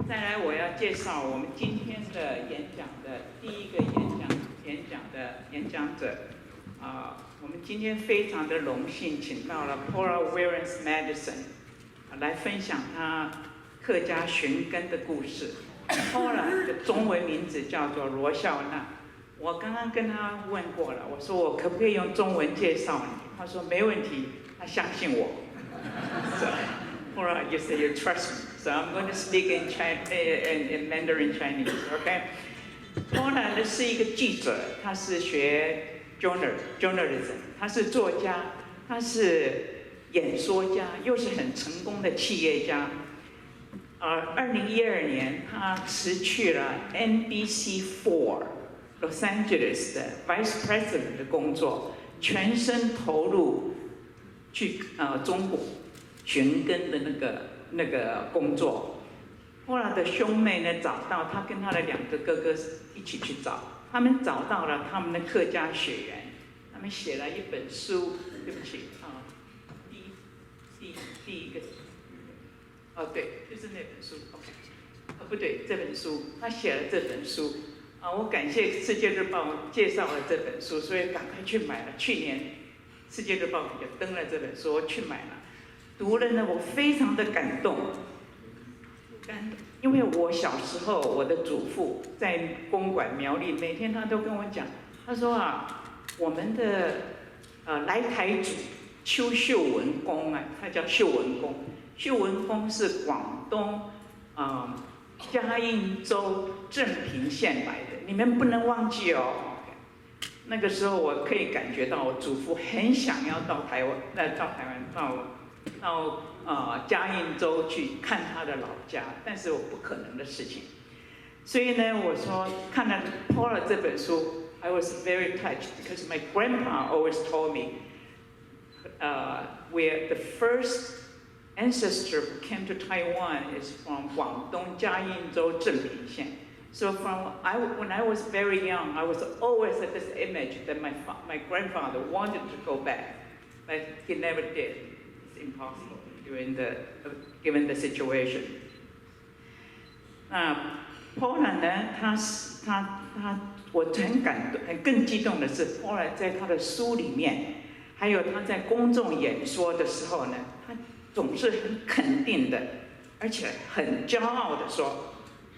再来，我要介绍我们今天的演讲的第一个演讲者。我们今天非常的荣幸，请到了 Paula Williams Madison 来分享她客家寻根的故事。Paula 的中文名字叫做罗孝娜。我刚刚跟她问过了，我说我可不可以用中文介绍你？她说没问题，她相信我。Paula, you say you trust me, so I'm going to speak in Mandarin Chinese, okay? Paula 呢是一个记者，她是学 journalism， 她是作家，她是演说家，又是很成功的企业家。2012年，她辞去了 NBC4 Los Angeles 的 Vice President 的工作，全身投入去中国寻根的那个工作。后来的兄妹呢找到他跟他的2个哥哥一起去找，他们找到了他们的客家血缘，他们写了一本书。对不起第一个，对，就是那本书。OK， 不对，这本书他写了这本书我感谢《世界日报》介绍了这本书，所以赶快去买了。去年《世界日报》也登了这本书，我去买了。读了呢，我非常的感动，因为我小时候，我的祖父在公馆苗栗，每天他都跟我讲，他说我们的来台主邱秀文公他叫秀文公，秀文公是广东嘉应州正平县来的，你们不能忘记哦。那个时候我可以感觉到我祖父很想要到台湾到嘉应州去看他的老家，但是我不可能的事情。所以呢，我说看了 Paula 这本书 ，I was very touched because my grandpa always told me, where the first ancestor who came to Taiwan is from Guangdong 嘉应州正平县。So when I was very young, I was always at this image that my grandfather wanted to go back, but he never did. Impossible given the situation. Paula 呢，我很感动，更激动的是 ，Paula 在她的书里面，还有她在公众演说的时候呢，她总是很肯定的，而且很骄傲的说：“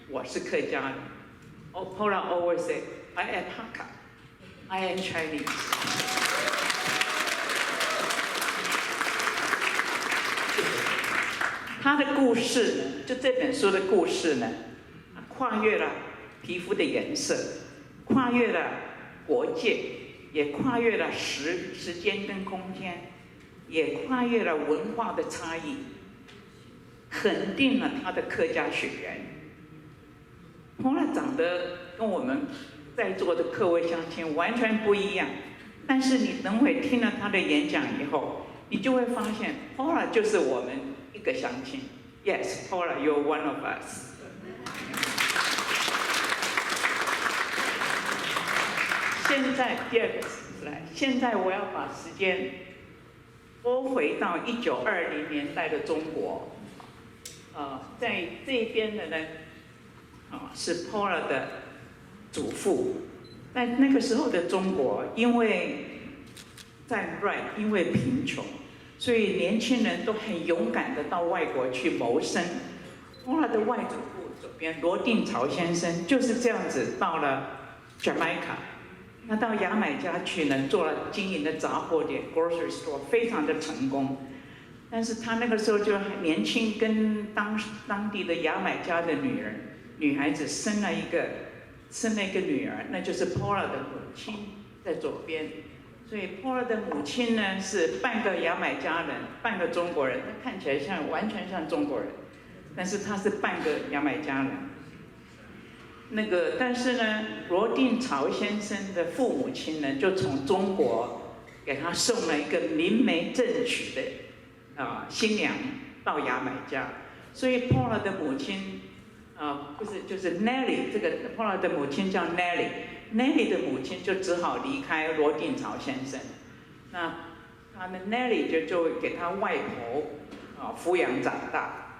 我是客家人。” Paula always say, "I am Hakka, I am Chinese." 他的故事呢，就这本书的故事呢，跨越了皮肤的颜色，跨越了国界，也跨越了时间跟空间，也跨越了文化的差异，肯定了他的客家血缘。Paula长得跟我们在座的各位乡亲完全不一样，但是你等会听了他的演讲以后，你就会发现 Paula 就是我们一个乡亲。Yes, Paula, you're one of us. 现在第2个slide，现在我要把时间拨回到1920年代的中国。在这边的呢，是 Paula 的祖父。在那个时候的中国，因为战乱，因为贫穷，所以年轻人都很勇敢的到外国去谋生。Paula 的外祖父左边罗定朝先生就是这样子到了 Jamaica， 他到牙买加去呢，做了经营的杂货店 grocery store， 非常的成功。但是他那个时候就很年轻，跟当地的牙买加的女孩子生了一个女儿，那就是 Paula 的母亲在左边。所以 Paula 的母亲呢是半个牙买加人，半个中国人，她看起来完全像中国人，但是她是半个牙买加人。但是呢，罗定朝先生的父母亲呢，就从中国给他送了一个明媒正娶的新娘到牙买加，所以 Paula 的母亲就是 Nelly， 这个 Paula 的母亲叫 Nelly。Nelly 的母亲就只好离开罗定朝先生，那他的 Nelly 就给他外婆抚养长大。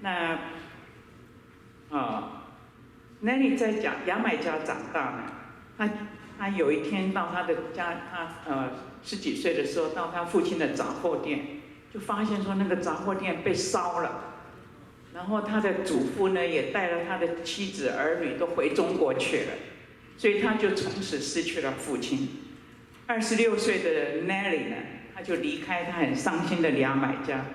那 Nelly 在牙买加长大呢，他有一天到他的家，他10几岁的时候到他父亲的杂货店，就发现说那个杂货店被烧了，然后他的祖父呢也带了他的妻子儿女都回中国去了，所以他就从此失去了父亲。26岁的 Nelly 呢，他就离开他很伤心的牙买加，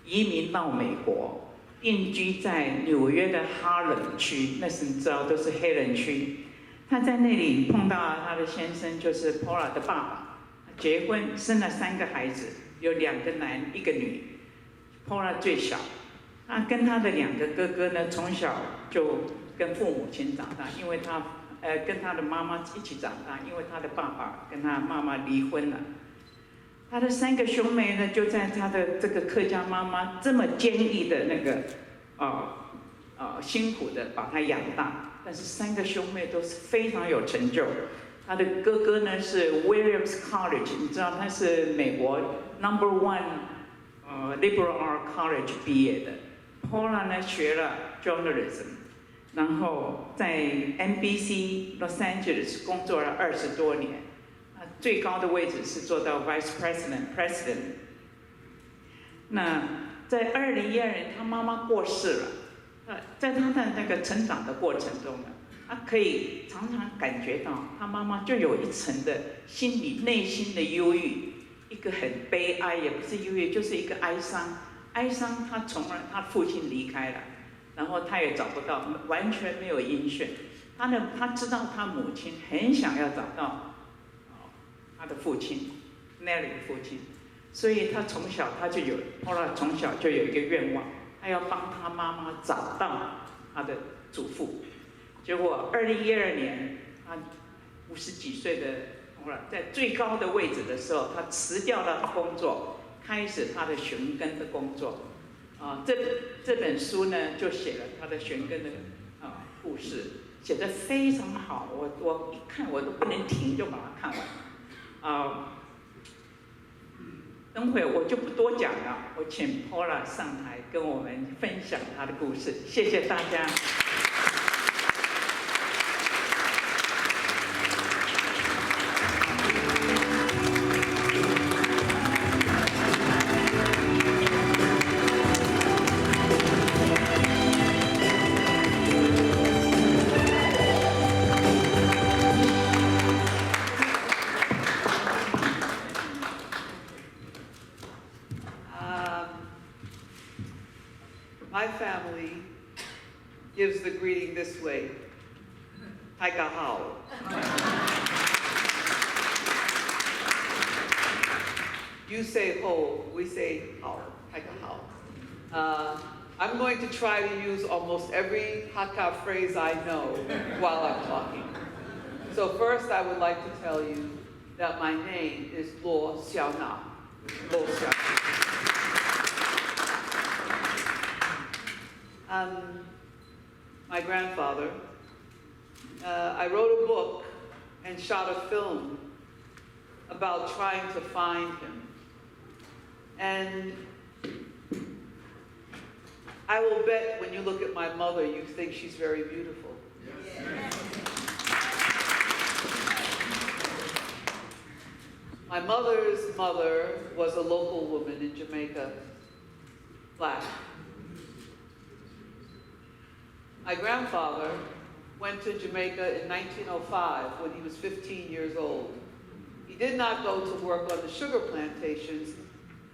移民到美国，定居在纽约的 Harlem 区，那时你知道都是黑人区。他在那里碰到了他的先生，就是 Paula 的爸爸，结婚生了3个孩子，有2个男1个女 ，Paula 最小。他跟他的2个哥哥呢，从小就跟父母亲长大，因为他跟他的妈妈一起长大，因为他的爸爸跟他妈妈离婚了。他的3个兄妹呢，就在他的这个客家妈妈这么坚毅的那个辛苦的把他养大，但是3个兄妹都是非常有成就。他的哥哥呢是 Williams College， 你知道他是美国 No.1 Liberal Art College 毕业的。Paula 呢学了 Journalism， 然后在 NBC Los Angeles 工作了20多年，最高的位置是做到 Vice President。那在2012年，他妈妈过世了。在他的那个成长的过程中呢，他可以常常感觉到他妈妈就有一层的内心的忧郁，一个很悲哀，也不是忧郁，就是一个哀伤。哀伤，他从而他父亲离开了，然后他也找不到，完全没有音讯。他知道他母亲很想要找到他的父亲 Nelly 的父亲，所以他从小从小就有一个愿望，他要帮他妈妈找到他的祖父。结果2012年，他50几岁的在最高的位置的时候，他辞掉了工作，开始他的寻根的工作。这本书呢，就写了他的寻根的故事，写得非常好。我一看我都不能停，就把它看完。等会我就不多讲了，我请 Paula 上台跟我们分享她的故事。谢谢大家。My family gives the greeting this way, Taika Hao. You say ho, we say hao, Taika Hao. I'm going to try to use almost every Hakka phrase I know while I'm talking. So first I would like to tell you that my name is Lo Xiaona. Lo Xiaona. My grandfather, I wrote a book and shot a film about trying to find him. And I will bet when you look at my mother, you think she's very beautiful. Yes. My mother's mother was a local woman in Jamaica, black. My grandfather went to Jamaica in 1905 when he was 15 years old. He did not go to work on the sugar plantations.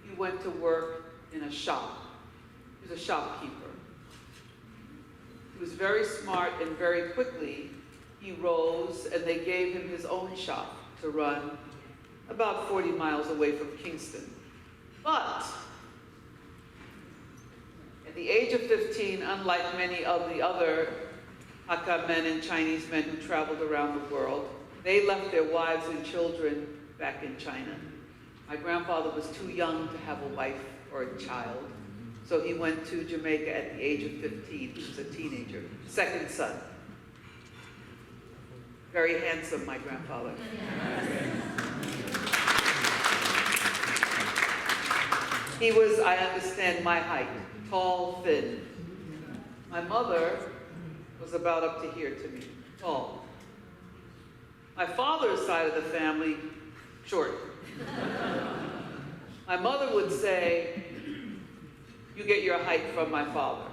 He went to work in a shop. He was a shopkeeper. He was very smart, and very quickly he rose, and they gave him his own shop to run about 40 miles away from Kingston. But at the age of 15, unlike many of the other Hakka men and Chinese men who traveled around the world, they left their wives and children back in China. My grandfather was too young to have a wife or a child, so he went to Jamaica at the age of 15. He was a teenager, second son. Very handsome, my grandfather. He was, I understand, my height, tall, thin. My mother was about up to here to me, tall. My father's side of the family, short. My mother would say, you get your height from my father.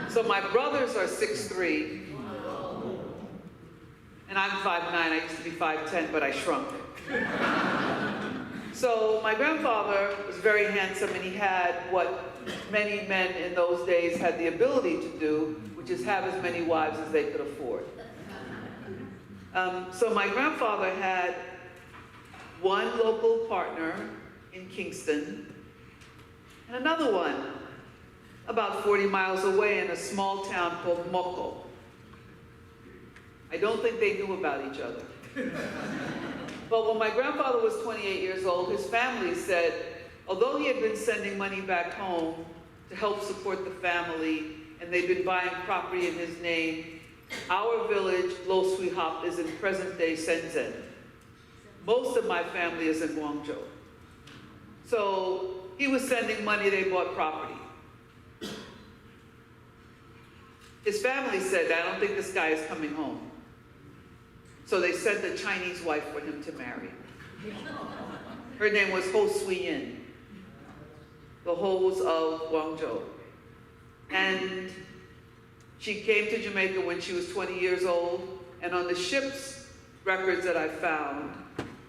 So my brothers are 6'3", and I'm 5'9". I used to be 5'10", but I shrunk. So my grandfather was very handsome, and he had what many men in those days had the ability to do, which is have as many wives as they could afford. So my grandfather had one local partner in Kingston, and another one about 40 miles away in a small town called Moko. I don't think they knew about each other. But when my grandfather was 28 years old, his family said, although he had been sending money back home to help support the family, and they'd been buying property in his name, our village, Lo Sui Hop, is in present-day Shenzhen. Most of my family is in Guangdong. So he was sending money, they bought property. His family said, I don't think this guy is coming home. So they sent a Chinese wife for him to marry. Her name was Ho Sui Yin, the Ho's of Guangzhou. And she came to Jamaica when she was 20 years old, and on the ship's records that I found,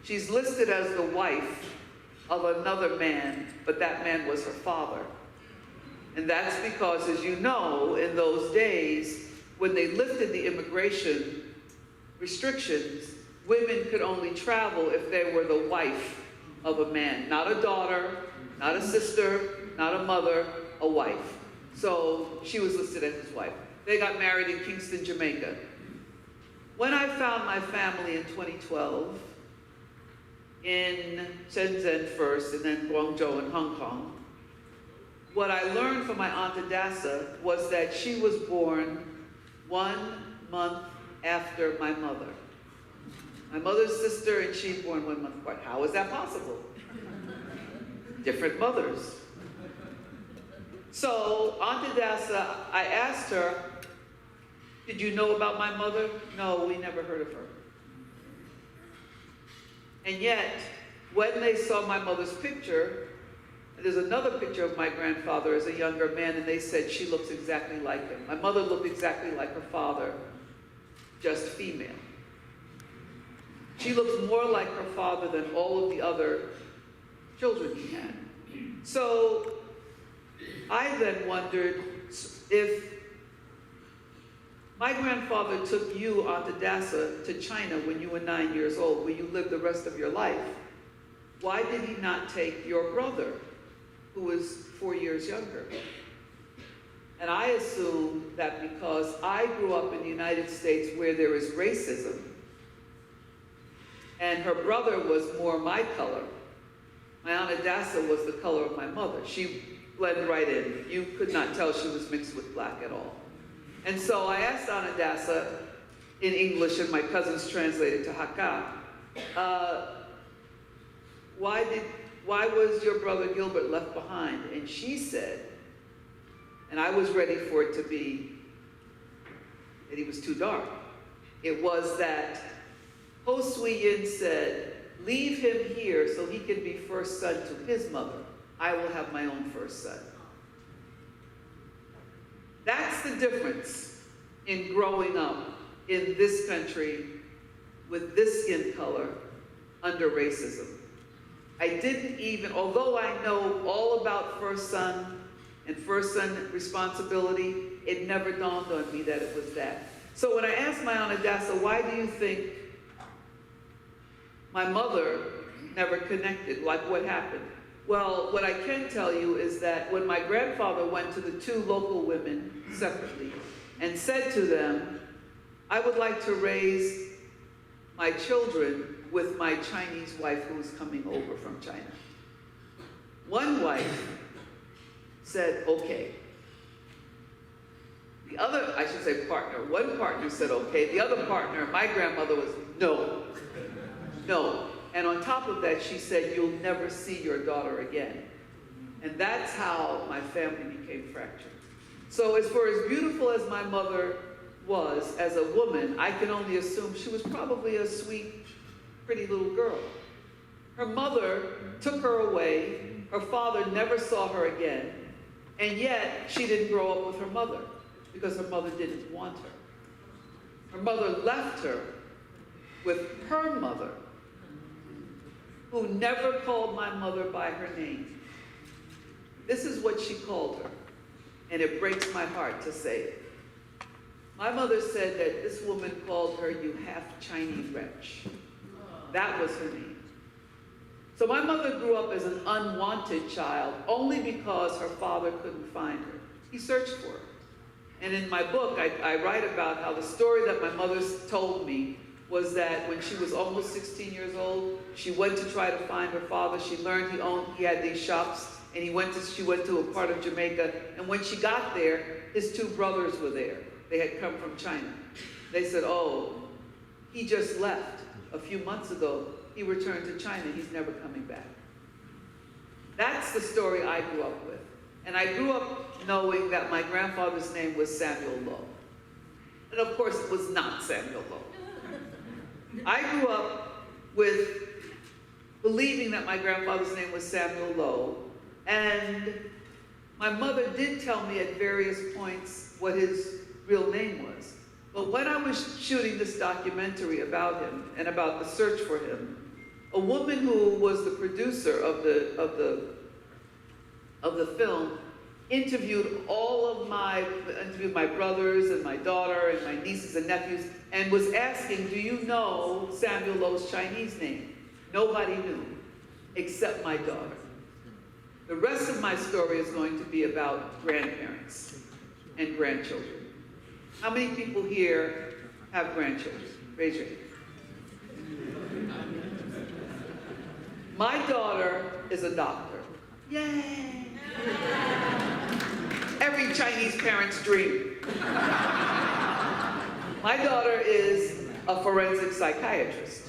she's listed as the wife of another man, but that man was her father. And that's because, as you know, in those days, when they lifted the immigration restrictions, women could only travel if they were the wife of a man. Not a daughter, not a sister, not a mother, a wife. So she was listed as his wife. They got married in Kingston, Jamaica. When I found my family in 2012, in Shenzhen first, and then Guangzhou and Hong Kong, what I learned from my Aunt Adassa was that she was born 1 month after my mother. My mother's sister and she born 1 month apart. How is that possible? Different mothers. So Aunt Adassa, I asked her, did you know about my mother? No, we never heard of her. And yet, when they saw my mother's picture, there's another picture of my grandfather as a younger man, and they said she looks exactly like him. My mother looked exactly like her father, just female. She looks more like her father than all of the other children he had. So I then wondered if my grandfather took you, Aunt Adassa, to China when you were 9 years old, where you lived the rest of your life. Why did he not take your brother, who was 4 years younger? And I assume that because I grew up in the United States where there is racism, and her brother was more my color, my Aunt Adassa was the color of my mother. She blended right in. You could not tell she was mixed with black at all. And so I asked Aunt Adassa in English, and my cousins translated to Hakka, why was your brother Gilbert left behind? And she said, and I was ready for it to be that he was too dark. It was that Ho Sui Yin said, leave him here so he can be first son to his mother. I will have my own first son. That's the difference in growing up in this country with this skin color under racism. I didn't even, although I know all about first son and first son responsibility, it never dawned on me that it was that. So when I asked my Aunt Adassa, why do you think my mother never connected, like what happened? Well, what I can tell you is that when my grandfather went to the two local women separately and said to them, I would like to raise my children with my Chinese wife who is coming over from China. One wife said, okay. The other, I should say partner, one partner said okay. The other partner, my grandmother, was no, no. And on top of that, she said, you'll never see your daughter again. And that's how my family became fractured. So as for as beautiful as my mother was as a woman, I can only assume she was probably a sweet, pretty little girl. Her mother took her away. Her father never saw her again. And yet, she didn't grow up with her mother because her mother didn't want her. Her mother left her with her mother, who never called my mother by her name. This is what she called her, and it breaks my heart to say it. My mother said that this woman called her, "You half Chinese wretch." That was her name. So my mother grew up as an unwanted child only because her father couldn't find her. He searched for her. And in my book, I write about how the story that my mother told me was that when she was almost 16 years old, she went to try to find her father. She learned he had these shops, and she went to a part of Jamaica. And when she got there, his two brothers were there. They had come from China. They said, "Oh, he just left a few months ago. He returned to China. He's never coming back." That's the story I grew up with. And I grew up knowing that my grandfather's name was Samuel Lowe. And of course, it was not Samuel Lowe. I grew up with believing that my grandfather's name was Samuel Lowe. And my mother did tell me at various points what his real name was. But when I was shooting this documentary about him and about the search for him, a woman who was the producer of the film interviewed my brothers and my daughter and my nieces and nephews, and was asking, "Do you know Samuel Lowe's Chinese name?" Nobody knew, except my daughter. The rest of my story is going to be about grandparents and grandchildren. How many people here have grandchildren? Raise your hand. My daughter is a doctor. Yay! Every Chinese parent's dream. My daughter is a forensic psychiatrist.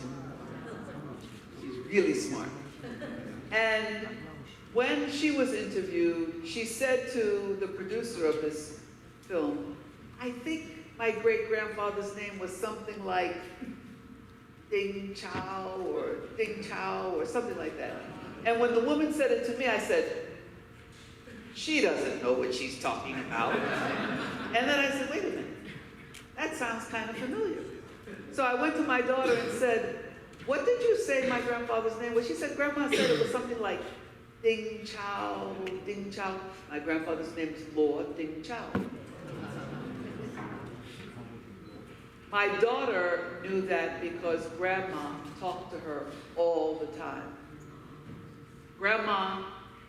She's really smart. And when she was interviewed, she said to the producer of this film, "I think my great-grandfather's name was something like Ding Chow or something like that." And when the woman said it to me, I said, "She doesn't know what she's talking about." And then I said, "Wait a minute, that sounds kind of familiar." So I went to my daughter and said, "What did you say my grandfather's name was?" She said, "Grandma said it was something like Ding Chow, Ding Chow." My grandfather's name is Lord Ding Chow. My daughter knew that because Grandma talked to her all the time. Grandma,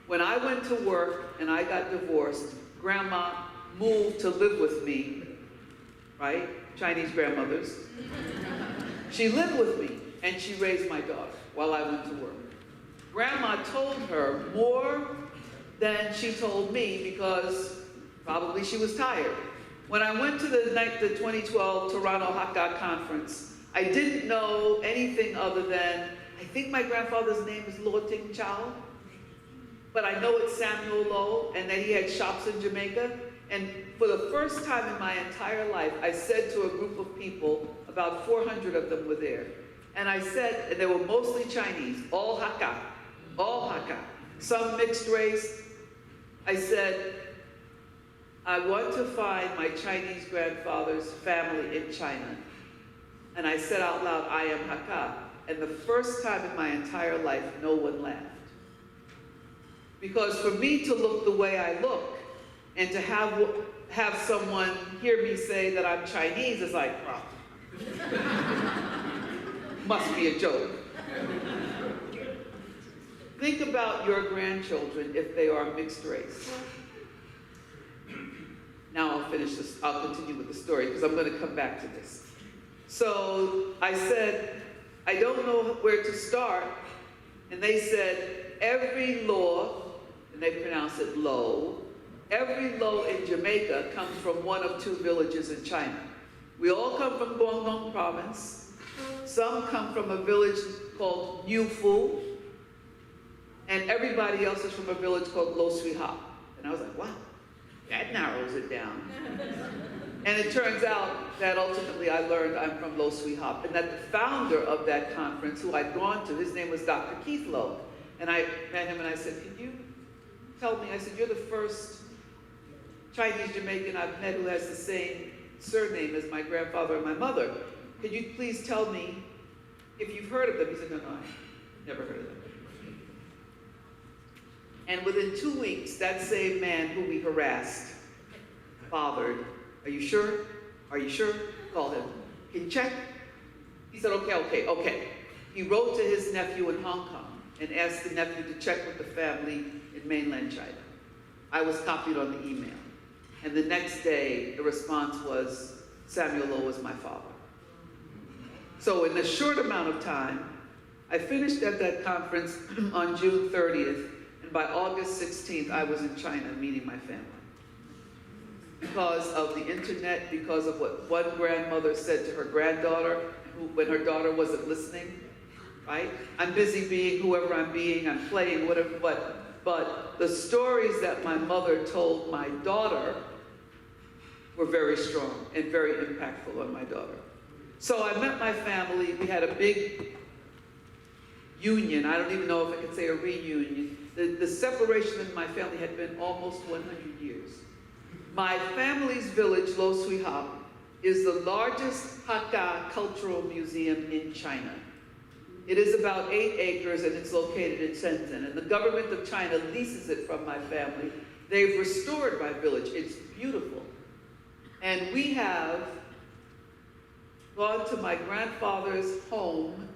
when I went to work and I got divorced, Grandma moved to live with me, right? Chinese grandmothers. She lived with me and she raised my daughter while I went to work. Grandma told her more than she told me because probably she was tired. When I went to the 2012 Toronto Hakka conference, I didn't know anything other than, I think my grandfather's name is Lord Ting Chow, but I know it's Samuel Lowe and that he had shops in Jamaica. And for the first time in my entire life, I said to a group of people, about 400 of them were there, and I said, and they were mostly Chinese, all Hakka, some mixed race. I said, "I want to find my Chinese grandfather's family in China." And I said out loud, "I am Hakka." And the first time in my entire life, no one laughed. Because for me to look the way I look, and to have someone hear me say that I'm Chinese is like, well, must be a joke. Think about your grandchildren if they are mixed race. Now I'll finish this, I'll continue with the story because I'm going to come back to this. So I said, "I don't know where to start." And they said, "Every law," and they pronounce it Lowe, "every Lowe in Jamaica comes from one of two villages in China. We all come from Guangdong province. Some come from a village called New Fu, and everybody else is from a village called Lo Sui Ha." And I was like, wow, that narrows it down. And it turns out that ultimately I learned I'm from Low Sweet Hop, and that the founder of that conference, who I'd gone to, his name was Dr. Keith Lowe. And I met him and I said, "Can you tell me," I said, "you're the first Chinese Jamaican I've met who has the same surname as my grandfather and my mother. Could you please tell me if you've heard of them?" He said, "No, I've never heard of them." And within 2 weeks, that same man who we harassed, bothered, "Are you sure? Are you sure?" Call him. "Can you check?" He said, okay. He wrote to his nephew in Hong Kong and asked the nephew to check with the family in mainland China. I was copied on the email. And the next day, the response was, Samuel Lowe was my father. So in a short amount of time, I finished at that conference on June 30th, and by August 16th, I was in China meeting my family. Because of the internet, because of what one grandmother said to her granddaughter when her daughter wasn't listening, right? I'm busy being whoever I'm being, I'm playing, whatever, but the stories that my mother told my daughter were very strong and very impactful on my daughter. So I met my family, we had a big union, I don't even know if I could say a reunion. The separation in my family had been almost 100 years. My family's village, Low Sweet Hop, is the largest Hakka cultural museum in China. It is about 8 acres and it's located in Shenzhen. And the government of China leases it from my family. They've restored my village. It's beautiful. And we have gone to my grandfather's home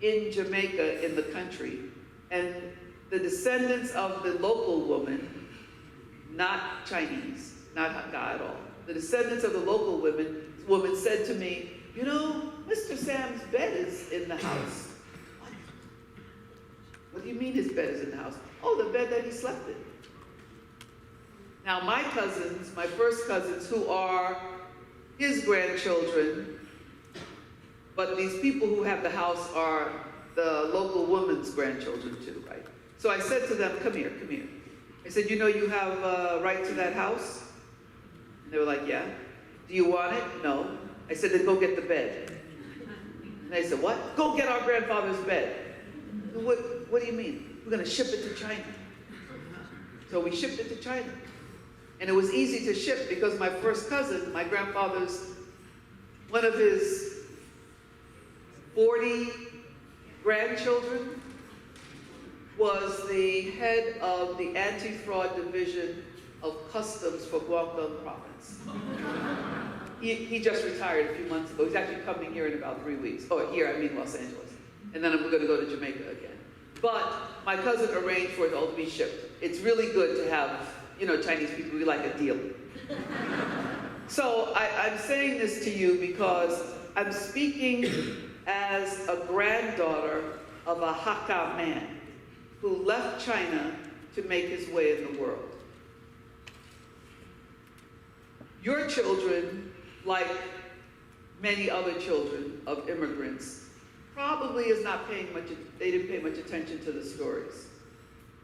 in Jamaica in the country. And the descendants of the local woman, not Chinese, not Hakka at all, the descendants of the local woman said to me, "You know, Mr. Sam's bed is in the house." "What? What do you mean his bed is in the house?" "Oh, the bed that he slept in." Now my cousins, my first cousins, who are his grandchildren, but these people who have the house are the local woman's grandchildren too, right? So I said to them, come here. I said, "You know you have a right to that house?" And they were like, "Yeah." "Do you want it?" "No." I said, "Then go get the bed." And they said, "What?" "Go get our grandfather's bed." What do you mean?" "We're going to ship it to China." So we shipped it to China. And it was easy to ship because my first cousin, my grandfather's, one of his 40 grandchildren, was the head of the anti-fraud division of customs for Guangdong province. He just retired a few months ago. He's actually coming here in about 3 weeks. Oh, here, I mean Los Angeles. And then I'm going to go to Jamaica again. But my cousin arranged for it all to be shipped. It's really good to have, you know, Chinese people, we like a deal. So I'm saying this to you because I'm speaking as a granddaughter of a Hakka man who left China to make his way in the world. Your children, like many other children of immigrants, probably is not paying much, they didn't pay much attention to the stories.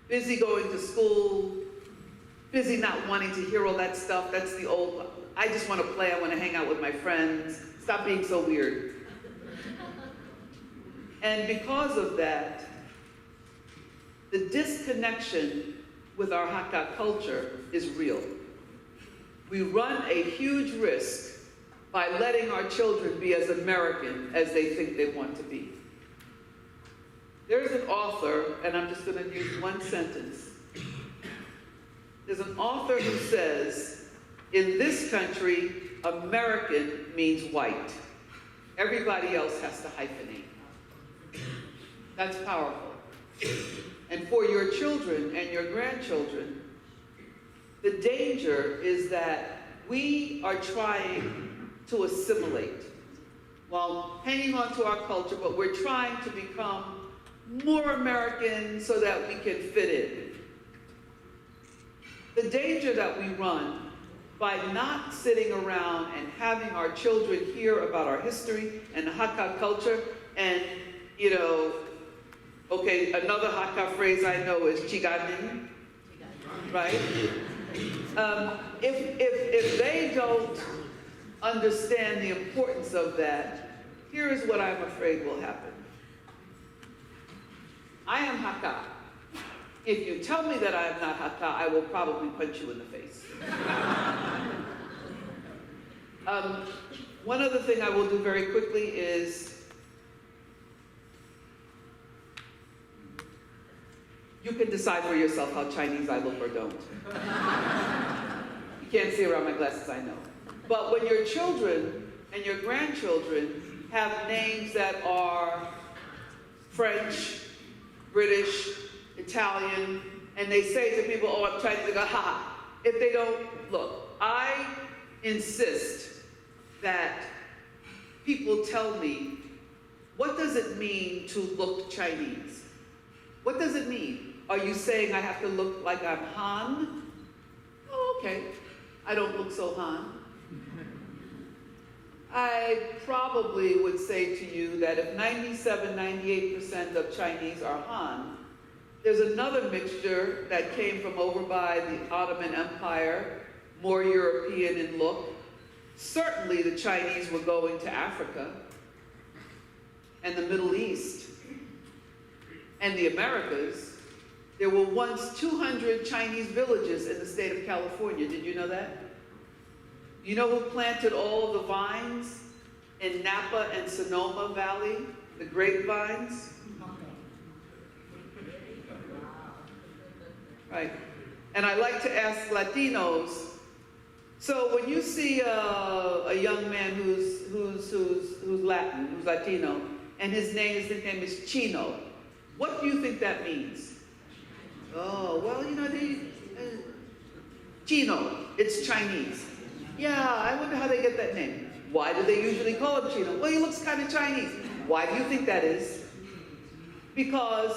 Busy going to school, busy not wanting to hear all that stuff. That's the old, I just want to play, I want to hang out with my friends. Stop being so weird. And because of that, the disconnection with our Hakka culture is real. We run a huge risk by letting our children be as American as they think they want to be. There's an author, and I'm just going to use one sentence. There's an author who says, in this country, American means white. Everybody else has to hyphenate. That's powerful. And for your children and your grandchildren, the danger is that we are trying to assimilate while hanging on to our culture, but we're trying to become more American so that we can fit in. The danger that we run by not sitting around and having our children hear about our history and the Hakka culture, and, you know, okay, another Hakka phrase I know is chiganin, right? If they don't understand the importance of that, here is what I'm afraid will happen. I am Hakka. If you tell me that I am not Hakka, I will probably punch you in the face. One other thing I will do very quickly is, you can decide for yourself how Chinese I look or don't. You can't see around my glasses, I know. But when your children and your grandchildren have names that are French, British, Italian, and they say to people, oh, I'm Chinese, they go, ha. If they don't, look, I insist that people tell me, what does it mean to look Chinese? What does it mean? Are you saying I have to look like I'm Han? Oh, okay. I don't look so Han. I probably would say to you that if 97, 98% of Chinese are Han, there's another mixture that came from over by the Ottoman Empire, more European in look. Certainly the Chinese were going to Africa and the Middle East and the Americas. There were once 200 Chinese villages in the state of California. Did you know that? You know who planted all of the vines in Napa and Sonoma Valley, the grapevines? Right. And I like to ask Latinos, so when you see a young man who's Latin, who's Latino, and his name is Chino, what do you think that means? Oh, well, you know, Chino, it's Chinese. Yeah, I wonder how they get that name. Why do they usually call him Chino? Well, he looks kind of Chinese. Why do you think that is? Because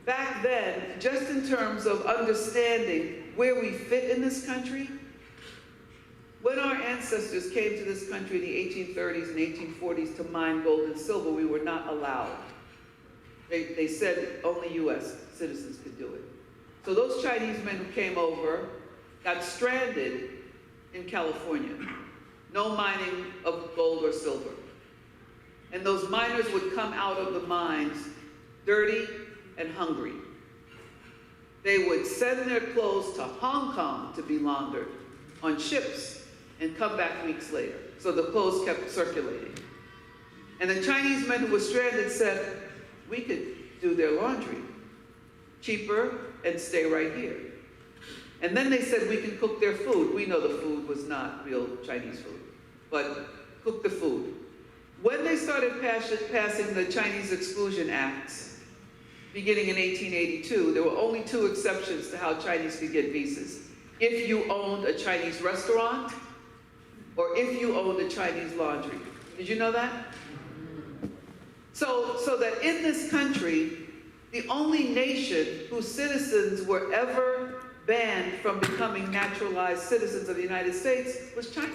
back then, just in terms of understanding where we fit in this country, when our ancestors came to this country in the 1830s and 1840s to mine gold and silver, we were not allowed. They said only US citizens could do it. So those Chinese men who came over got stranded in California. No mining of gold or silver. And those miners would come out of the mines dirty and hungry. They would send their clothes to Hong Kong to be laundered on ships and come back weeks later. So the clothes kept circulating. And the Chinese men who were stranded said, we could do their laundry cheaper and stay right here. And then they said we can cook their food. We know the food was not real Chinese food, but cook the food. When they started passing the Chinese Exclusion Acts, beginning in 1882, there were only 2 exceptions to how Chinese could get visas. If you owned a Chinese restaurant, or if you owned a Chinese laundry. Did you know that? So that in this country, the only nation whose citizens were ever banned from becoming naturalized citizens of the United States was China.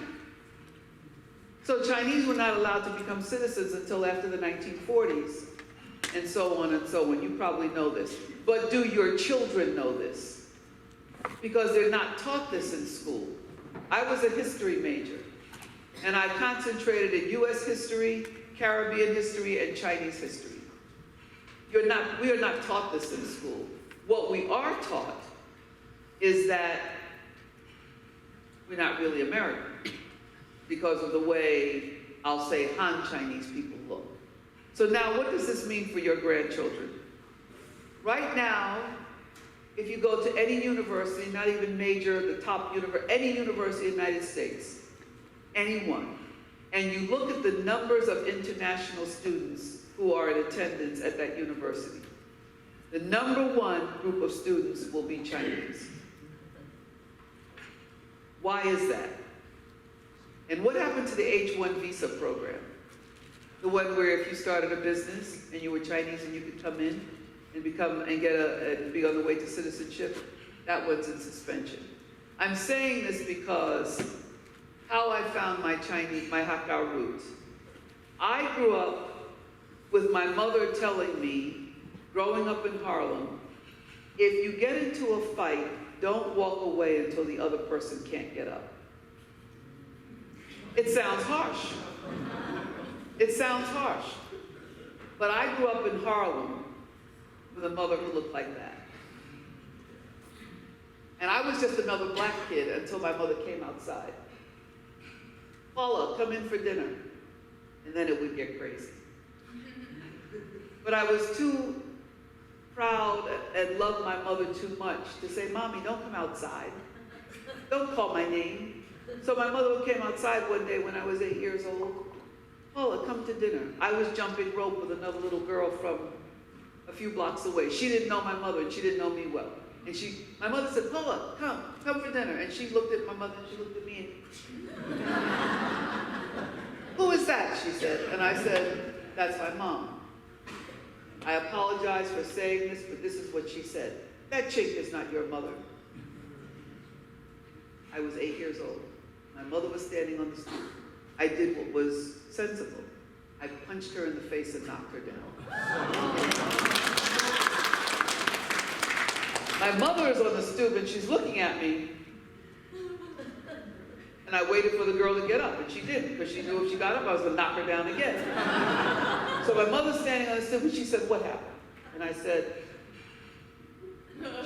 So Chinese were not allowed to become citizens until after the 1940s, and so on and so on. You probably know this. But do your children know this? Because they're not taught this in school. I was a history major, and I concentrated in US history, Caribbean history, and Chinese history. We are not taught this in school. What we are taught is that we're not really American because of the way, I'll say, Han Chinese people look. So now what does this mean for your grandchildren? Right now, if you go to any university, not even major, the top university, any university in the United States, anyone, and you look at the numbers of international students who are in attendance at that university, the #1 group of students will be Chinese. Why is that? And what happened to the H-1 visa program? The one where if you started a business and you were Chinese and you could come in and be on the way to citizenship, that one's in suspension. I'm saying this because how I found my Hakka roots. I grew up with my mother telling me, growing up in Harlem, if you get into a fight, don't walk away until the other person can't get up. It sounds harsh. It sounds harsh. But I grew up in Harlem with a mother who looked like that. And I was just another black kid until my mother came outside. Paula, come in for dinner. And then it would get crazy. But I was too proud and loved my mother too much to say, Mommy, don't come outside. Don't call my name. So my mother came outside one day when I was 8 years old. Paula, come to dinner. I was jumping rope with another little girl from a few blocks away. She didn't know my mother and she didn't know me well. And my mother said, Paula, come for dinner. And she looked at my mother and she looked at me and, who is that? She said. And I said, that's my mom. I apologize for saying this, but this is what she said. That chink is not your mother. I was 8 years old. My mother was standing on the stoop. I did what was sensible. I punched her in the face and knocked her down. My mother is on the stoop and she's looking at me. And I waited for the girl to get up, and she didn't, because she knew if she got up, I was going to knock her down again. So my mother's standing on the stoop, and she said, what happened? And I said,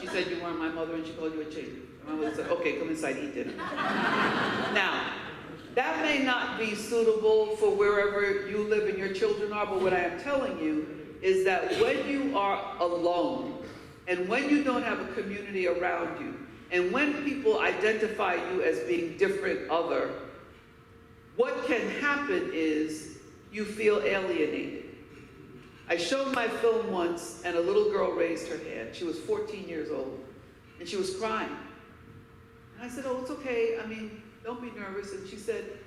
she said, you weren't my mother, and she called you a chink. And my mother said, okay, come inside, eat dinner. Now, that may not be suitable for wherever you live and your children are, but what I am telling you is that when you are alone, and when you don't have a community around you, and when people identify you as being different, other, what can happen is you feel alienated. I showed my film once, and a little girl raised her hand. She was 14 years old, and she was crying. And I said, oh, it's okay. I mean, don't be nervous. And she said,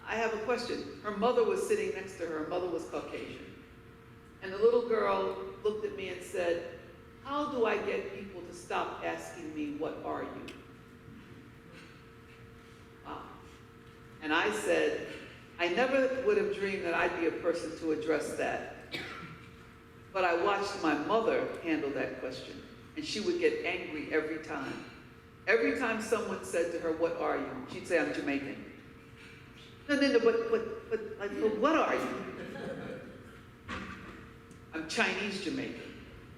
I have a question. Her mother was sitting next to her. Her mother was Caucasian. And the little girl looked at me and said, how do I get people to stop asking me, what are you? Wow. And I said, I never would have dreamed that I'd be a person to address that. But I watched my mother handle that question, and she would get angry every time. Every time someone said to her, what are you? She'd say, I'm Jamaican. No, but what are you? I'm Chinese Jamaican.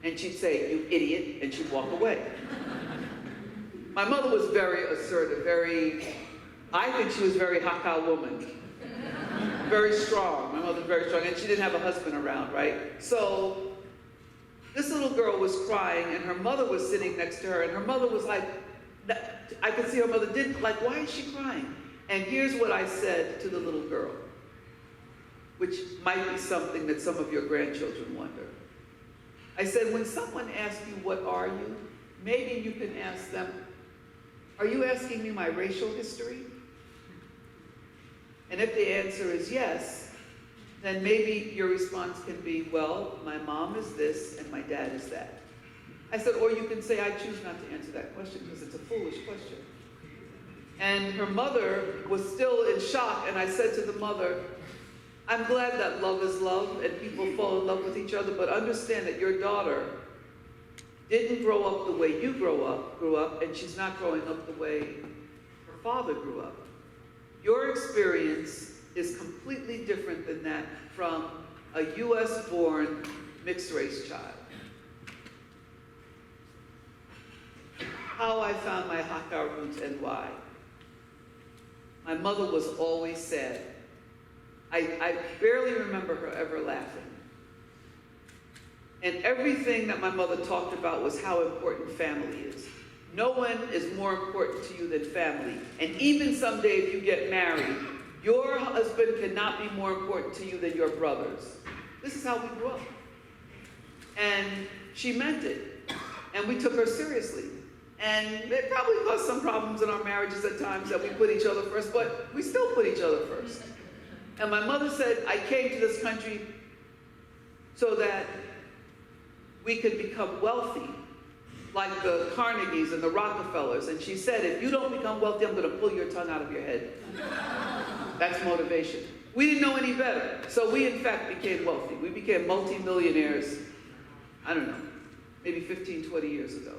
And she'd say, you idiot, and she'd walk away. My mother was very assertive, I think she was a very Hakka woman. Very strong, my mother was very strong, and she didn't have a husband around, right? So this little girl was crying, and her mother was sitting next to her, and her mother was like, I could see her mother didn't, like, why is she crying? And here's what I said to the little girl, which might be something that some of your grandchildren wonder. I said, when someone asks you, what are you? Maybe you can ask them, are you asking me my racial history? And if the answer is yes, then maybe your response can be, well, my mom is this and my dad is that. I said, or you can say, I choose not to answer that question because it's a foolish question. And her mother was still in shock, and I said to the mother, I'm glad that love is love and people fall in love with each other, but understand that your daughter didn't grow up the way you grew up, and she's not growing up the way her father grew up. Your experience is completely different than that from a US-born mixed-race child. How I found my Hakka roots and why. My mother was always sad. I barely remember her ever laughing. And everything that my mother talked about was how important family is. No one is more important to you than family. And even someday if you get married, your husband cannot be more important to you than your brothers. This is how we grew up. And she meant it. And we took her seriously. And it probably caused some problems in our marriages at times that we put each other first, but we still put each other first. And my mother said, I came to this country so that we could become wealthy, like the Carnegies and the Rockefellers. And she said, if you don't become wealthy, I'm going to pull your tongue out of your head. That's motivation. We didn't know any better. So we, in fact, became wealthy. We became multimillionaires, I don't know, maybe 15, 20 years ago.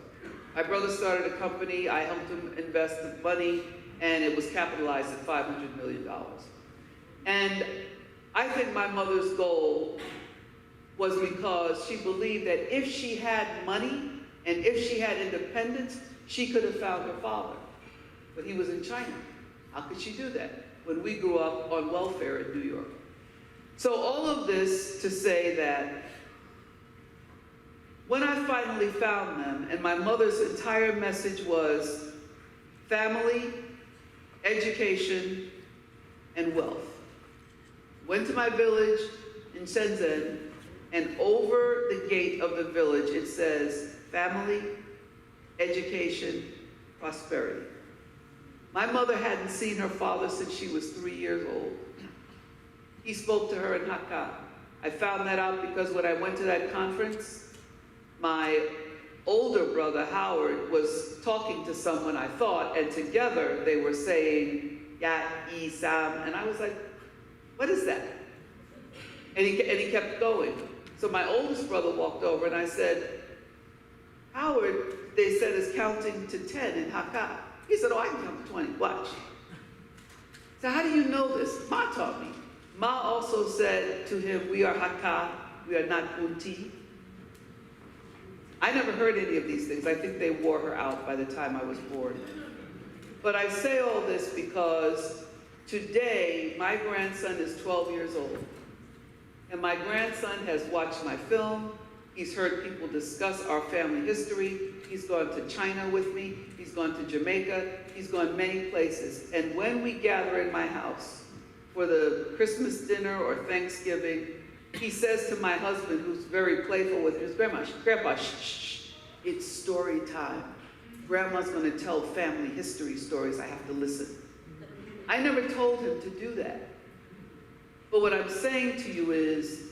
My brother started a company. I helped him invest the money. and it was capitalized at $500 million. And I think my mother's goal was because she believed that if she had money and if she had independence, she could have found her father. But he was in China. How could she do that when we grew up on welfare in New York? So all of this to say that when I finally found them, and my mother's entire message was family, education, and wealth. Went to my village in Shenzhen, and over the gate of the village it says family, education, prosperity. My mother hadn't seen her father since she was 3 years old. He spoke to her in Hakka. I found that out because when I went to that conference, my older brother, Howard, was talking to someone, I thought, and together they were saying, Yat, Yi, Sam, and I was like, what is that? And he kept going. So my oldest brother walked over and I said, Howard, they said, is counting to 10 in Hakka. He said, oh, I can count to 20, watch. So how do you know this? Ma taught me. Ma also said to him, we are Hakka, we are not Bunti. I never heard any of these things. I think they wore her out by the time I was born. But I say all this because today, my grandson is 12 years old. And my grandson has watched my film. He's heard people discuss our family history. He's gone to China with me. He's gone to Jamaica. He's gone many places. And when we gather in my house for the Christmas dinner or Thanksgiving, he says to my husband, who's very playful with his grandpa, shh, shh, it's story time. Grandma's going to tell family history stories. I have to listen. I never told him to do that. But what I'm saying to you is,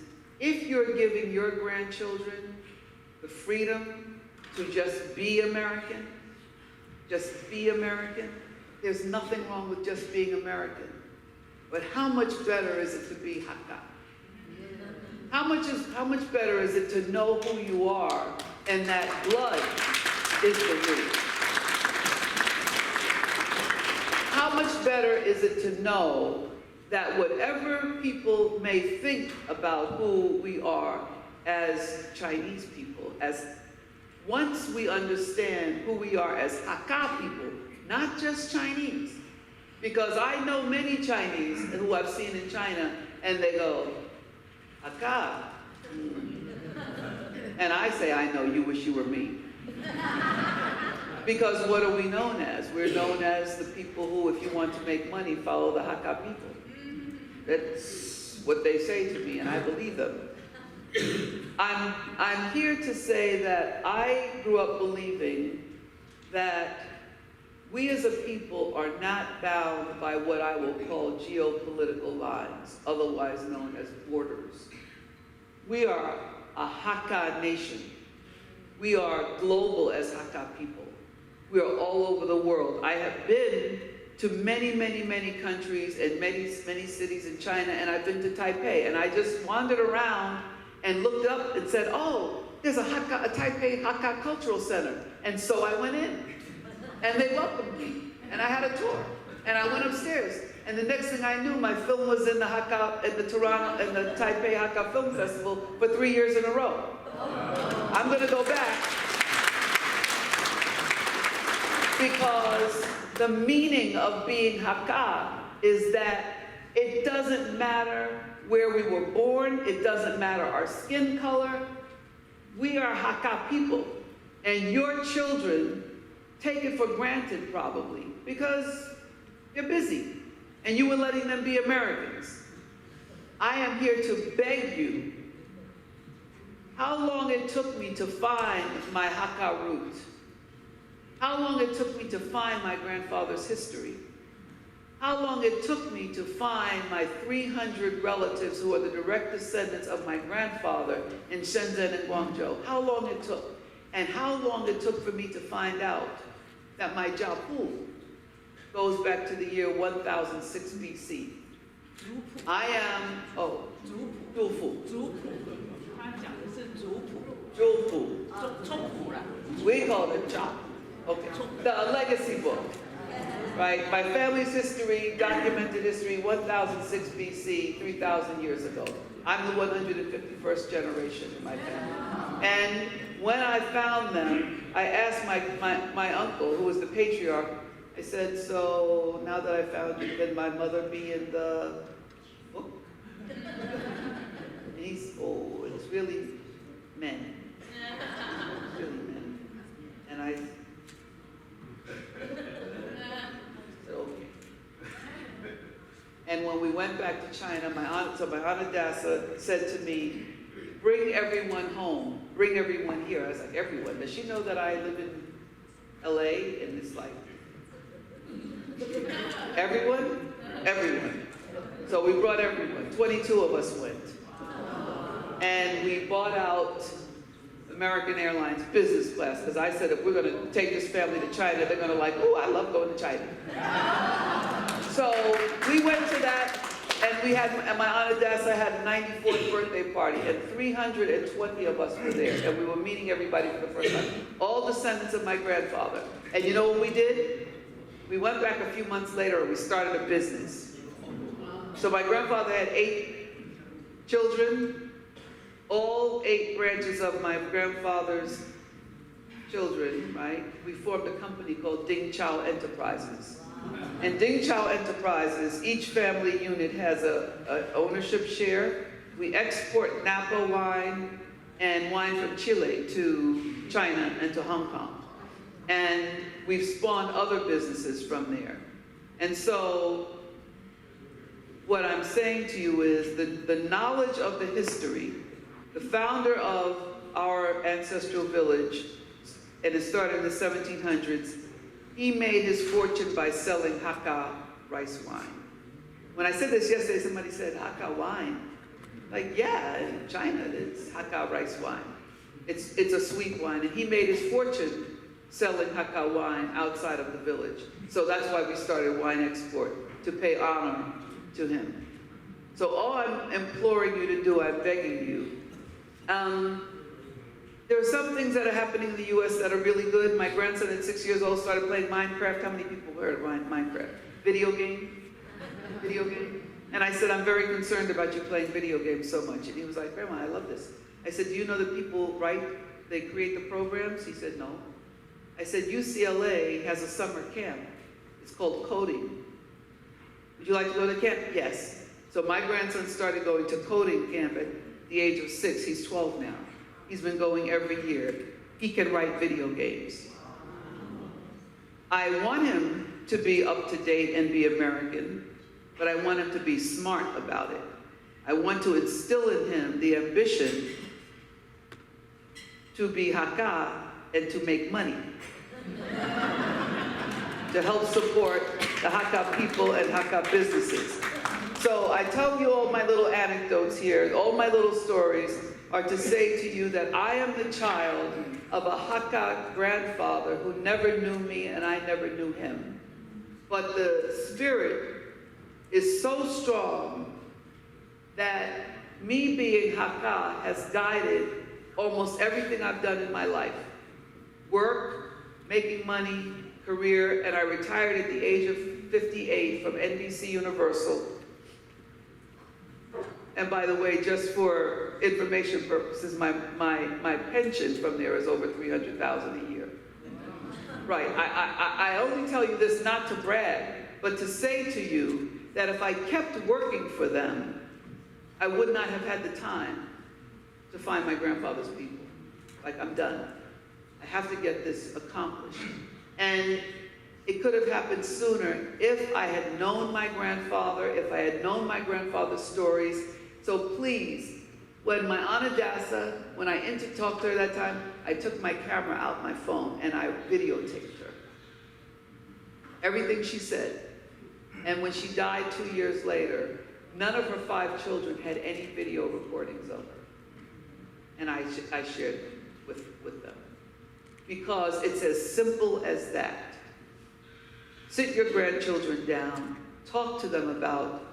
if you're giving your grandchildren the freedom to just be American, there's nothing wrong with just being American. But how much better is it to be Hakka? How much better is it to know who you are and that blood is the root? How much better is it to know that whatever people may think about who we are as Chinese people, as once we understand who we are as Hakka people, not just Chinese, because I know many Chinese who I've seen in China, and they go, Hakka. And I say, I know, you wish you were me. Because what are we known as? We're known as the people who, if you want to make money, follow the Hakka people. That's what they say to me, and I believe them. I'm here to say that I grew up believing that we as a people are not bound by what I will call geopolitical lines, otherwise known as borders. We are a Hakka nation. We are global as Hakka people. We are all over the world. I have been to many, many, many countries and many, many cities in China, and I've been to Taipei, and I just wandered around and looked up and said, oh, there's a Taipei Hakka Cultural Center. And so I went in, and they welcomed me, and I had a tour, and I went upstairs, and the next thing I knew, my film was in the Taipei Hakka Film Festival for 3 years in a row. I'm gonna go back because the meaning of being Hakka is that it doesn't matter where we were born, it doesn't matter our skin color. We are Hakka people, and your children take it for granted probably because you're busy and you were letting them be Americans. I am here to beg you, how long it took me to find my Hakka root, how long it took me to find my grandfather's history, how long it took me to find my 300 relatives who are the direct descendants of my grandfather in Shenzhen and Guangdong, how long it took, and how long it took for me to find out that my Jiapu goes back to the year 1006 BC. I am, we call it Jiapu. Okay, the legacy book. right? My family's history, documented history, 1006 BC, 3,000 years ago. I'm the 151st generation in my family. And when I found them, I asked my uncle, who was the patriarch, I said, so now that I found you, can my mother be in the book? And he's, oh, it's really men. It's really men. And I said, okay. And when we went back to China, my aunt Adassa said to me, bring everyone home, bring everyone here. I was like, everyone? Does she know that I live in LA? And it's like, everyone? Everyone. So we brought everyone. 22 of us went. And we bought out American Airlines business class, because I said if we're going to take this family to China, they're going to like, oh, I love going to China. So we went to that, and my Aunt Adassa had a 94th birthday party, and 320 of us were there, and we were meeting everybody for the first time. All descendants of my grandfather. And you know what we did? We went back a few months later and we started a business. So my grandfather had 8 children, all 8 branches of my grandfather's children, right? We formed a company called Ding Chow Enterprises. And Ding Chow Enterprises, each family unit has a ownership share. We export Napa wine and wine from Chile to China and to Hong Kong. And we've spawned other businesses from there. And so what I'm saying to you is the knowledge of the history, the founder of our ancestral village, and it started in the 1700s, he made his fortune by selling Hakka rice wine. When I said this yesterday, somebody said, Hakka wine? Like, yeah, in China, it's Hakka rice wine. It's a sweet wine, and he made his fortune selling Hakka wine outside of the village. So that's why we started wine export, to pay honor to him. So all I'm imploring you to do, I'm begging you, there are some things that are happening in the US that are really good. My grandson at 6 years old started playing Minecraft. How many people heard of Minecraft? Video game? Video game? And I said, I'm very concerned about you playing video games so much. And he was like, Grandma, I love this. I said, do you know that people they create the programs? He said, no. I said, UCLA has a summer camp. It's called coding. Would you like to go to camp? Yes. So my grandson started going to coding camp at the age of 6. He's 12 now. He's been going every year. He can write video games. I want him to be up to date and be American, but I want him to be smart about it. I want to instill in him the ambition to be Hakka and to make money, to help support the Hakka people and Hakka businesses. So I tell you all my little anecdotes here, all my little stories are to say to you that I am the child of a Hakka grandfather who never knew me and I never knew him. But the spirit is so strong that me being Hakka has guided almost everything I've done in my life. Work, making money, career, and I retired at the age of 58 from NBC Universal. And by the way, just for information purposes, my pension from there is over $300,000 a year. Right, I only tell you this not to brag, but to say to you that if I kept working for them, I would not have had the time to find my grandfather's people. Like, I'm done. I have to get this accomplished. And it could have happened sooner if I had known my grandfather, if I had known my grandfather's stories. So please, when my Aunt Adassa, when I talked to her that time, I took my camera out, my phone, and I videotaped her. Everything she said. And when she died 2 years later, none of her 5 children had any video recordings of her. And I shared with them. Because it's as simple as that. Sit your grandchildren down, talk to them about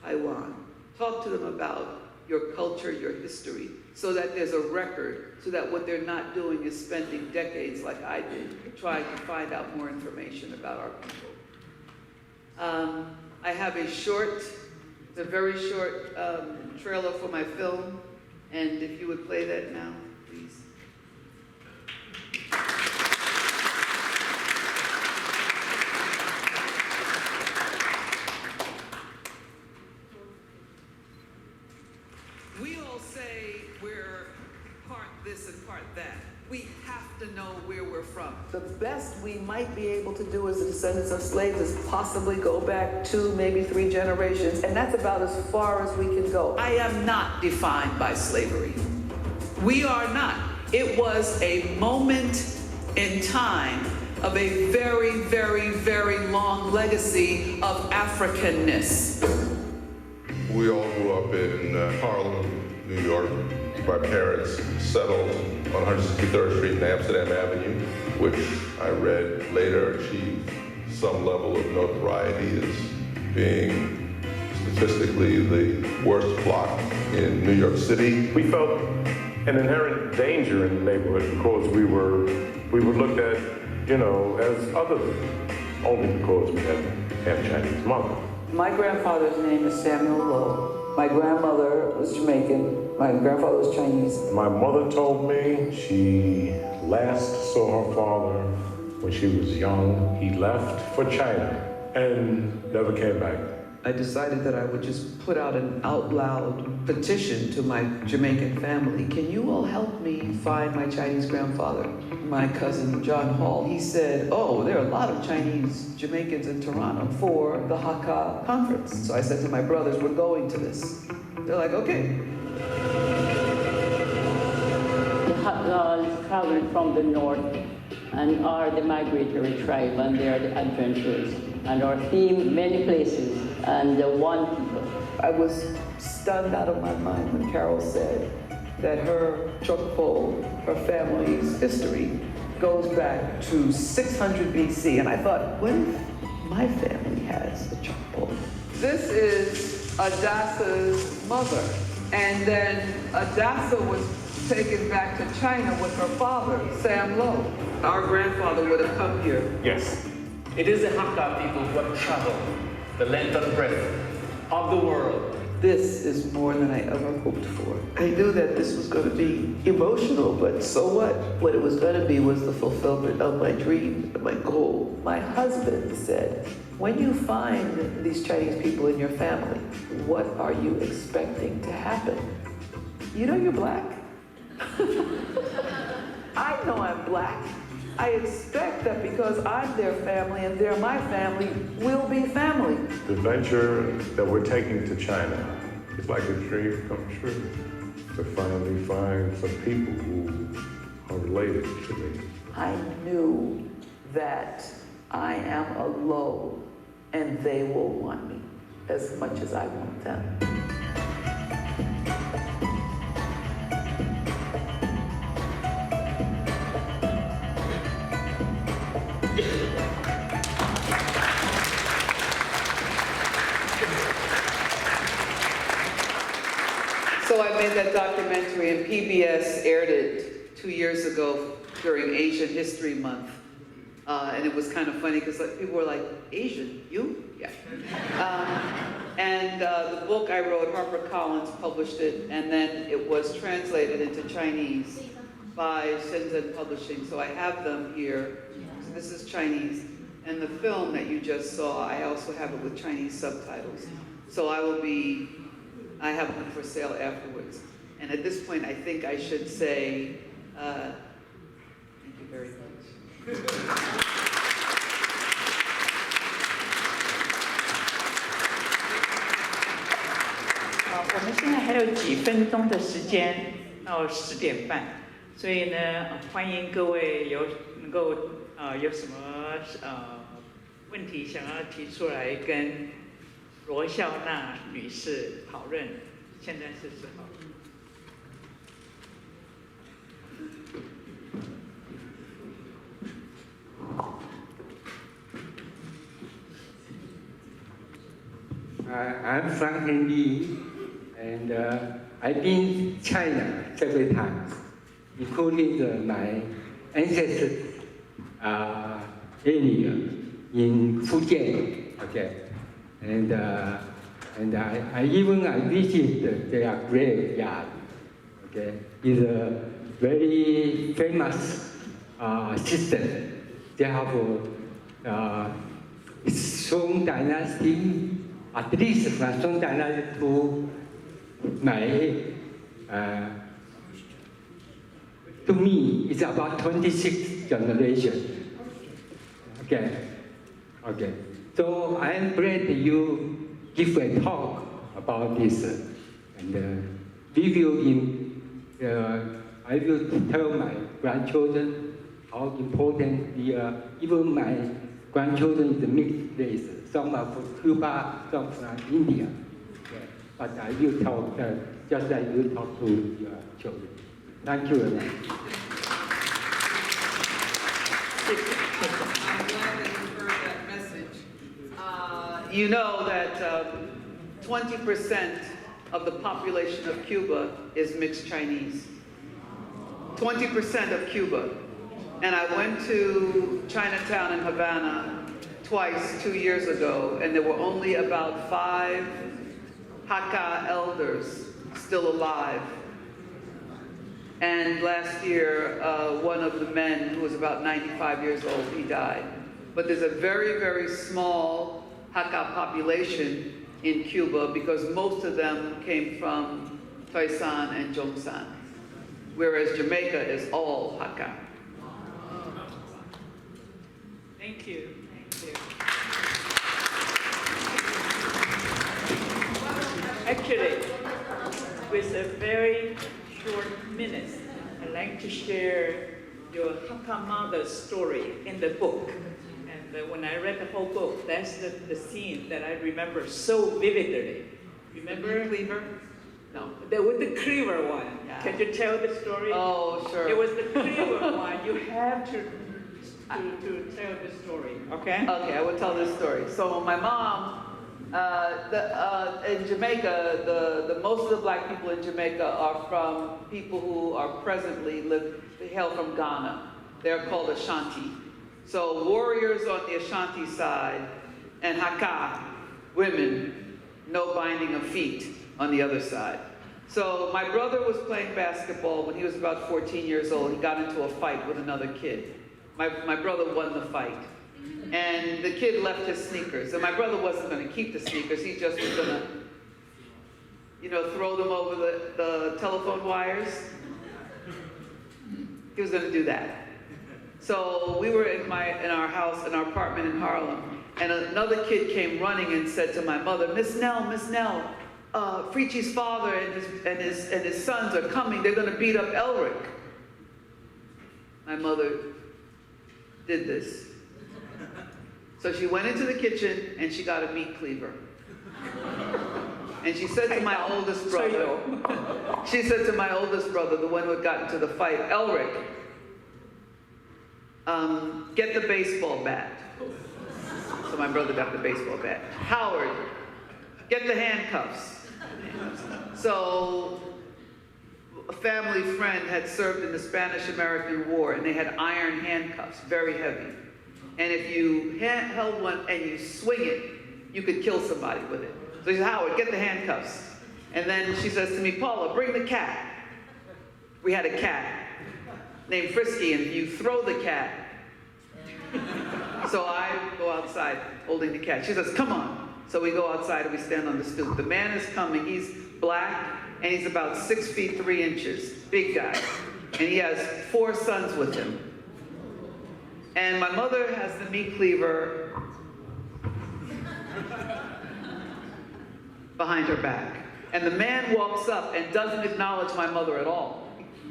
Taiwan, talk to them about your culture, your history, so that there's a record, so that what they're not doing is spending decades like I did, trying to find out more information about our people. I have a very short trailer for my film, and if you would play that now, please. We all say we're part this and part that. We have to know where we're from. The best we might be able to do as the descendants of slaves is possibly go back 2, maybe 3 generations, and that's about as far as we can go. I am not defined by slavery. We are not. It was a moment in time of a very, very, very long legacy of Africanness. We all grew up in Harlem, New York. My parents settled on 163rd Street and Amsterdam Avenue, which I read later achieved some level of notoriety as being statistically the worst block in New York City. We felt an inherent danger in the neighborhood because we were looked at, as other than only because we had a Chinese mother. My grandfather's name is Samuel Lowe. My grandmother was Jamaican. My grandfather was Chinese. My mother told me she last saw her father when she was young. He left for China and never came back. I decided that I would just put out an out loud petition to my Jamaican family. Can you all help me find my Chinese grandfather? My cousin John Hall, he said, oh, there are a lot of Chinese Jamaicans in Toronto for the Hakka conference. So I said to my brothers, we're going to this. They're like, okay. The Hakka traveled from the north and are the migratory tribe, and they are the adventurers, and are themed many places, and the one people. I was stunned out of my mind when Carol said that her choke pole, her family's history, goes back to 600 BC. And I thought, what if my family has a choke pole? This is Adassa's mother. And then Adassa was taken back to China with her father, Sam Lowe. Our grandfather would have come here. Yes, it is the Hakka people who have traveled the length and breadth of the world. This is more than I ever hoped for. I knew that this was going to be emotional, but so what? What it was going to be was the fulfillment of my dream, my goal. My husband said, when you find these Chinese people in your family, what are you expecting to happen? You know you're black. I know I'm black. I expect that because I'm their family and they're my family, we'll be family. The venture that we're taking to China is like a dream come true. To finally find some people who are related to me. I knew that I am a Lowe and they will want me as much as I want them. So I made that documentary and PBS aired it 2 years ago during Asian History Month. And it was kind of funny because people were like, Asian, you? Yeah. And the book I wrote, HarperCollins published it, and then it was translated into Chinese by Shenzhen Publishing. So I have them here. So this is Chinese. And the film that you just saw, I also have it with Chinese subtitles. So I have them for sale afterwards. And at this point, I think I should say, thank you very much. 我们现在还有几分钟的时间到10点半，所以呢，欢迎各位能够有什么问题想要提出来跟罗孝娜女士讨论，现在是时候。I'm Frank Indy, And I've been to China several times, including my ancestors' area in Fujian. Okay, and I visited their graveyard. Okay, it's a very famous system. They have Song Dynasty, at least from Song Dynasty to to me, it's about 26 generations. Okay. So I'm glad you give a talk about this, and I will tell my grandchildren how important even my grandchildren is a mixed race. Some are from Cuba, some from India. Okay. But I will talk just like you talk to your children. Thank you very much. I'm glad that you heard that message. You know that 20% of the population of Cuba is mixed Chinese. 20% of Cuba. And I went to Chinatown in Havana twice 2 years ago, and there were only about 5 Hakka elders still alive. And last year, one of the men, who was about 95 years old, he died. But there's a very, very small Hakka population in Cuba because most of them came from Toisan and Jongsan, whereas Jamaica is all Hakka. Thank you. Actually, with a very short minute, I'd like to share your Hakka mother's story in the book. And when I read the whole book, that's the scene that I remember so vividly. Remember? Cleaver? No. With the cleaver one. Yeah. Can you tell the story? Oh, sure. It was the cleaver one. You have to tell the story, okay? Okay, I will tell this story. So my mom, in Jamaica, the most of the black people in Jamaica are from people who are presently they hail from Ghana. They're called Ashanti. So warriors on the Ashanti side and Hakka, women, no binding of feet on the other side. So my brother was playing basketball when he was about 14 years old. He got into a fight with another kid. My brother won the fight. And the kid left his sneakers. And my brother wasn't going to keep the sneakers. He just was going to, throw them over the telephone wires. He was going to do that. So we were in our house, in our apartment in Harlem. And another kid came running and said to my mother, Miss Nell, Freechie's father and his sons are coming. They're going to beat up Elric. My mother did this. So she went into the kitchen and she got a meat cleaver. And she said to my oldest brother, the one who had gotten to the fight, Elric, get the baseball bat. So my brother got the baseball bat. Howard, get the handcuffs. So a family friend had served in the Spanish-American War, and they had iron handcuffs, very heavy. And if you held one and you swing it, you could kill somebody with it. So she said, Howard, get the handcuffs. And then she says to me, Paula, bring the cat. We had a cat named Frisky, and you throw the cat. So I go outside holding the cat. She says, come on. So we go outside and we stand on the stoop. The man is coming. He's black, and he's about 6 feet 3 inches, big guy. And he has 4 sons with him. And my mother has the meat cleaver behind her back. And the man walks up and doesn't acknowledge my mother at all.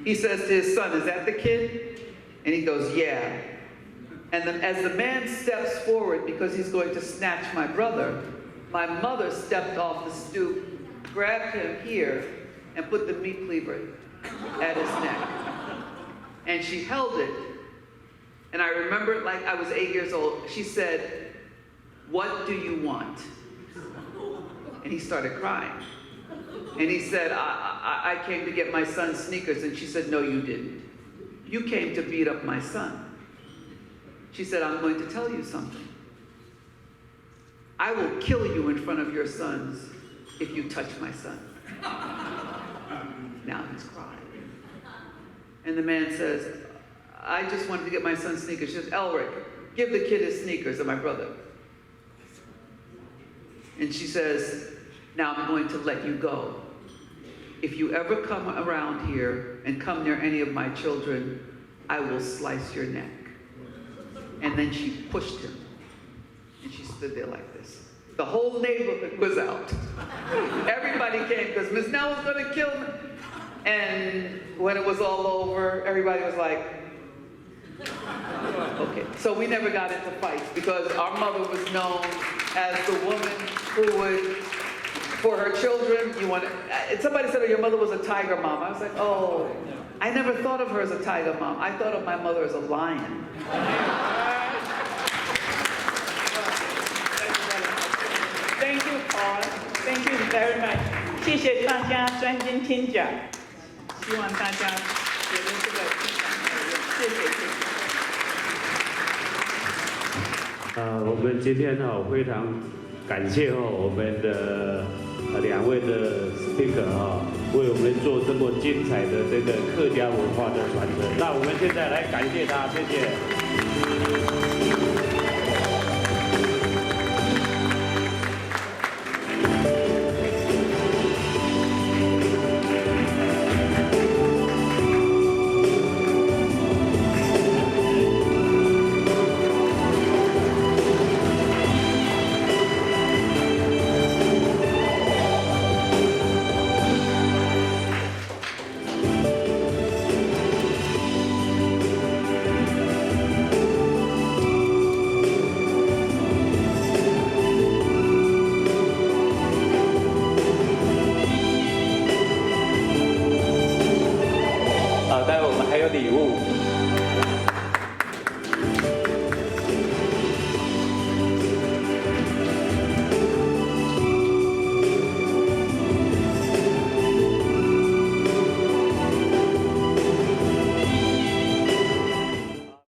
He says to his son, is that the kid? And he goes, yeah. And then as the man steps forward because he's going to snatch my brother, my mother stepped off the stoop, grabbed him here, and put the meat cleaver at his neck. And she held it. And I remember it like I was 8 years old. She said, what do you want? And he started crying. And he said, I came to get my son sneakers. And she said, no, you didn't. You came to beat up my son. She said, I'm going to tell you something. I will kill you in front of your sons if you touch my son. Now he's crying. And the man says, I just wanted to get my son sneakers. She says, Elric, give the kid his sneakers, and my brother. And she says, now I'm going to let you go. If you ever come around here and come near any of my children, I will slice your neck. And then she pushed him. And she stood there like this. The whole neighborhood was out. Everybody came because Miss Nell was going to kill me. And when it was all over, everybody was like, okay. So we never got into fights because our mother was known as the woman who would, for her children, somebody said, oh, your mother was a tiger mom. I was like, oh, I never thought of her as a tiger mom. I thought of my mother as a lion. Thank you, Paula. Thank you very much. 谢谢大家专心听讲，希望大家觉得这个非常有用。谢谢。我们今天非常感谢我们的2位的 speaker 为我们做这么精彩的这个客家文化的传承。那我们现在来感谢他，谢谢。待会我们还有礼物。